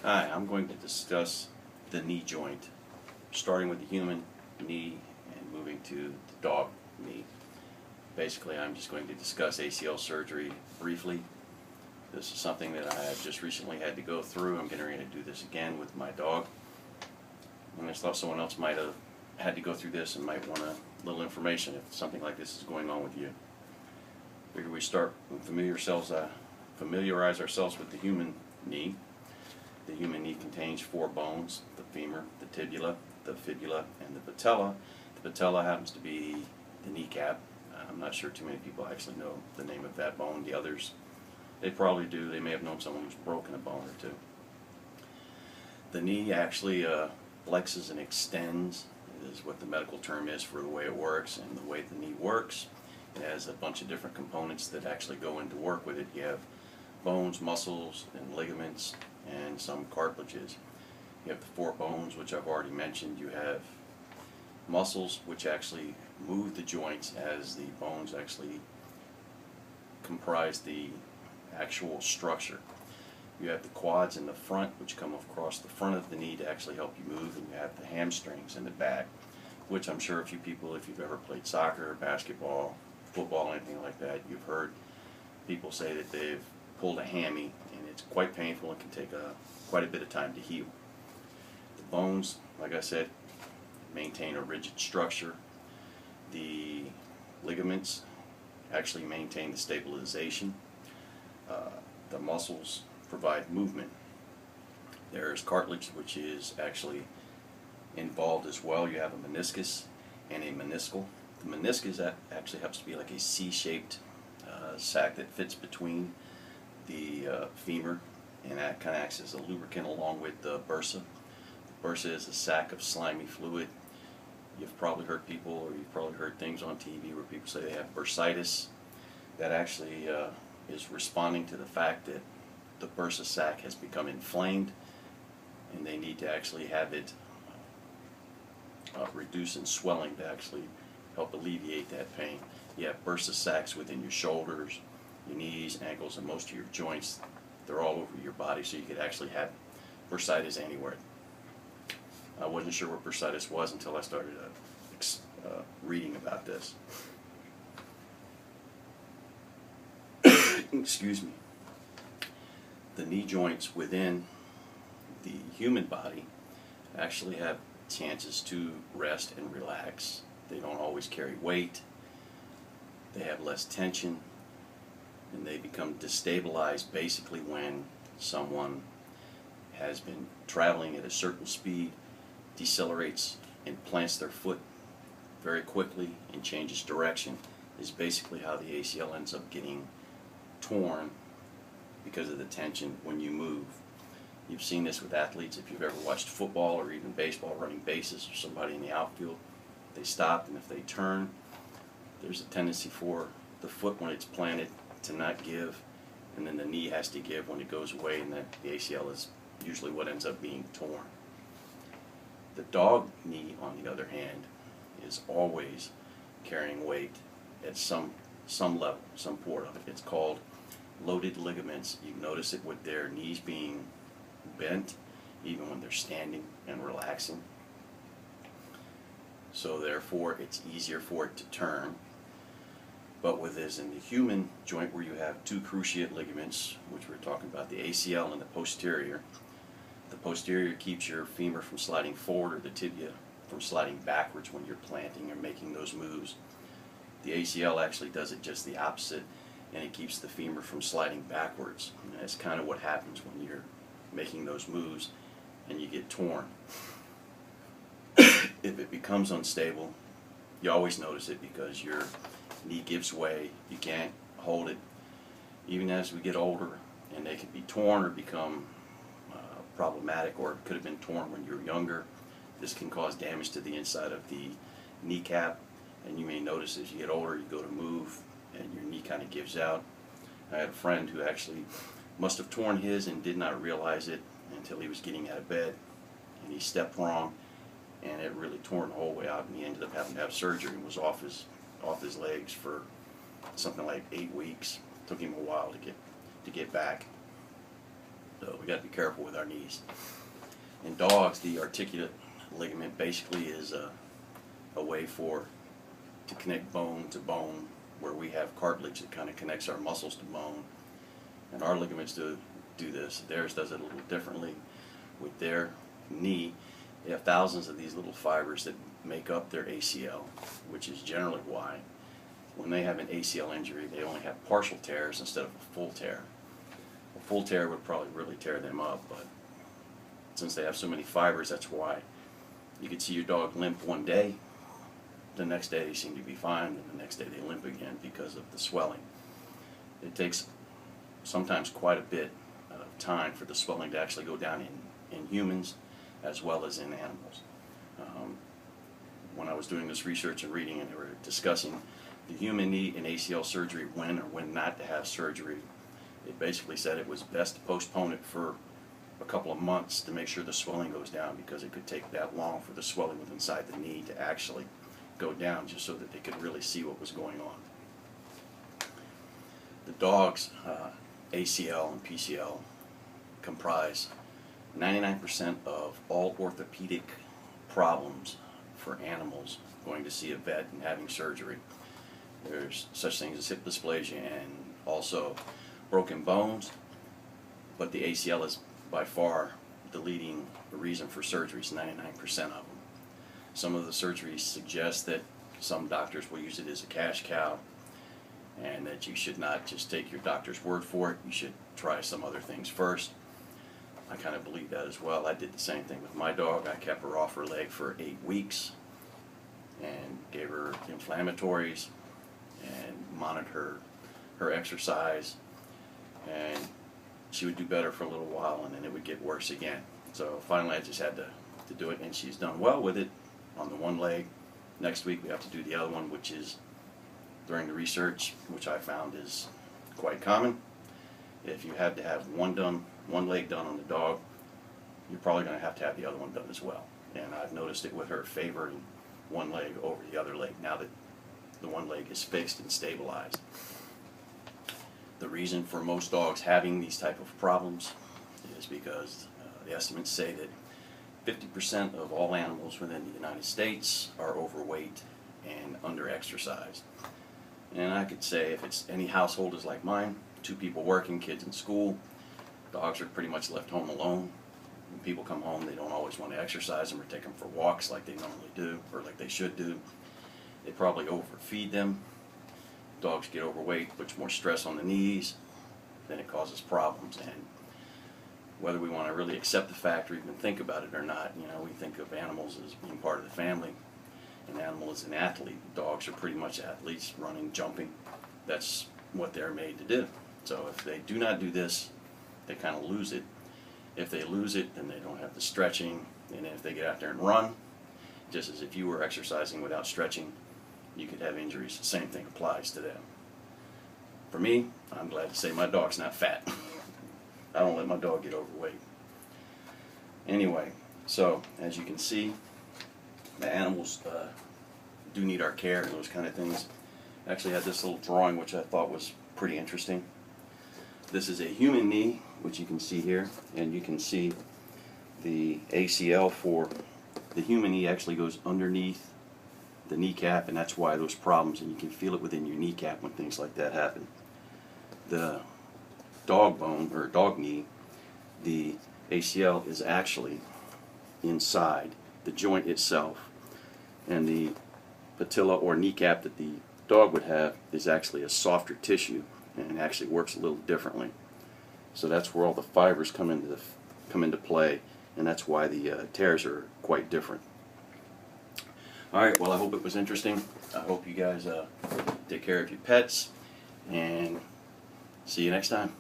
Hi, I'm going to discuss the knee joint, starting with the human knee and moving to the dog knee. Basically, I'm just going to discuss ACL surgery briefly. This is something that I have just recently had to go through. I'm getting ready to do this again with my dog. And I thought someone else might have had to go through this and might want a little information if something like this is going on with you. Figure we start and familiarize ourselves with the human knee. The human knee contains 4 bones: the femur, the tibia, the fibula, and the patella. The patella happens to be the kneecap. I'm not sure too many people actually know the name of that bone. The others, they probably do. They may have known someone who's broken a bone or two. The knee actually flexes and extends, is what the medical term is for the way it works. And the way the knee works, it has a bunch of different components that actually go into work with it. You have bones, muscles, and ligaments, and some cartilages. You have the 4 bones, which I've already mentioned. You have muscles, which actually move the joints as the bones actually comprise the actual structure. You have the quads in the front, which come across the front of the knee to actually help you move, and you have the hamstrings in the back, which I'm sure a few people, if you've ever played soccer, basketball, football, anything like that, you've heard people say that they've pulled a hammy, and it's quite painful and can take quite a bit of time to heal. The bones, like I said, maintain a rigid structure. The ligaments actually maintain the stabilization. The muscles provide movement. There's cartilage, which is actually involved as well. You have a meniscus and a meniscal. The meniscus actually happens to be like a C-shaped sac that fits between the femur, and that kind of acts as a lubricant along with the bursa. The bursa is a sac of slimy fluid. You've probably heard people, or you've probably heard things on TV where people say they have bursitis. That actually is responding to the fact that the bursa sac has become inflamed, and they need to actually have it reduce in swelling to actually help alleviate that pain. You have bursa sacs within your shoulders, your knees, ankles, and most of your joints. They're all over your body, so you could actually have bursitis anywhere. I wasn't sure what bursitis was until I started reading about this. Excuse me. The knee joints within the human body actually have chances to rest and relax. They don't always carry weight. They have less tension, and they become destabilized basically when someone has been traveling at a certain speed, decelerates, and plants their foot very quickly and changes direction, is basically how the ACL ends up getting torn because of the tension when you move. You've seen this with athletes. If you've ever watched football or even baseball, running bases, or somebody in the outfield, they stop, and if they turn, there's a tendency for the foot, when it's planted, to not give, and then the knee has to give when it goes away, and that the ACL is usually what ends up being torn. The dog knee, on the other hand, is always carrying weight at some level, some port of it. It's called loaded ligaments. You notice it with their knees being bent, even when they're standing and relaxing. So therefore, it's easier for it to turn. But with this in the human joint, where you have 2 cruciate ligaments, which we're talking about, the ACL and the posterior keeps your femur from sliding forward, or the tibia from sliding backwards when you're planting or making those moves. The ACL actually does it just the opposite, and it keeps the femur from sliding backwards. And that's kind of what happens when you're making those moves and you get torn. If it becomes unstable, you always notice it because your knee gives way. You can't hold it. Even as we get older, and they can be torn or become problematic, or it could have been torn when you were younger. This can cause damage to the inside of the kneecap, and you may notice as you get older, you go to move and your knee kind of gives out. I had a friend who actually must have torn his and did not realize it until he was getting out of bed, and he stepped wrong, and it really torn the whole way out, and he ended up having to have surgery and was off his legs for something like 8 weeks. It took him a while to get back. So we got to be careful with our knees. In dogs, the articulate ligament basically is a way to connect bone to bone, where we have cartilage that kind of connects our muscles to bone, and our ligaments do this. Theirs does it a little differently. With their knee, they have thousands of these little fibers that make up their ACL, which is generally why when they have an ACL injury, they only have partial tears instead of a full tear. A full tear would probably really tear them up, but since they have so many fibers, that's why you could see your dog limp one day, the next day they seem to be fine, and the next day they limp again because of the swelling. It takes sometimes quite a bit of time for the swelling to actually go down in humans as well as in animals. When I was doing this research and reading, and they were discussing the human knee and ACL surgery, when or when not to have surgery, it basically said it was best to postpone it for a couple of months to make sure the swelling goes down, because it could take that long for the swelling within inside the knee to actually go down, just so that they could really see what was going on. The dog's ACL and PCL comprise 99% of all orthopedic problems for animals going to see a vet and having surgery. There's such things as hip dysplasia and also broken bones, but the ACL is by far the leading reason for surgeries, 99% of them. Some of the surgeries suggest that some doctors will use it as a cash cow, and that you should not just take your doctor's word for it. You should try some other things first. I kind of believe that as well. I did the same thing with my dog. I kept her off her leg for 8 weeks and gave her inflammatories and monitored her exercise, and she would do better for a little while, and then it would get worse again. So finally I just had to do it, and she's done well with it on the one leg. Next week we have to do the other one, which is, during the research, which I found is quite common, if you have to have one leg done on the dog, you're probably going to have the other one done as well. And I've noticed it with her favoring one leg over the other leg now that the one leg is fixed and stabilized. The reason for most dogs having these type of problems is because the estimates say that 50% of all animals within the United States are overweight and under-exercised. And I could say if it's any household is like mine, 2 people working, kids in school, dogs are pretty much left home alone. When people come home, they don't always want to exercise them or take them for walks like they normally do, or like they should do. They probably overfeed them. Dogs get overweight, puts more stress on the knees, then it causes problems. And whether we want to really accept the fact or even think about it or not, we think of animals as being part of the family. An animal is an athlete. Dogs are pretty much athletes, running, jumping. That's what they're made to do. So if they do not do this, they kind of lose it. If they lose it, then they don't have the stretching. And if they get out there and run, just as if you were exercising without stretching, you could have injuries. The same thing applies to them. For me, I'm glad to say my dog's not fat. I don't let my dog get overweight. Anyway, so as you can see, the animals do need our care and those kind of things. I actually had this little drawing which I thought was pretty interesting. This is a human knee, which you can see here, and you can see the ACL for the human knee actually goes underneath the kneecap, and that's why those problems, and you can feel it within your kneecap when things like that happen. The dog bone, or dog knee, the ACL is actually inside the joint itself, and the patella or kneecap that the dog would have is actually a softer tissue, and it actually works a little differently. So that's where all the fibers come into play, and that's why the tears are quite different. Alright, well, I hope it was interesting. I hope you guys take care of your pets, and see you next time.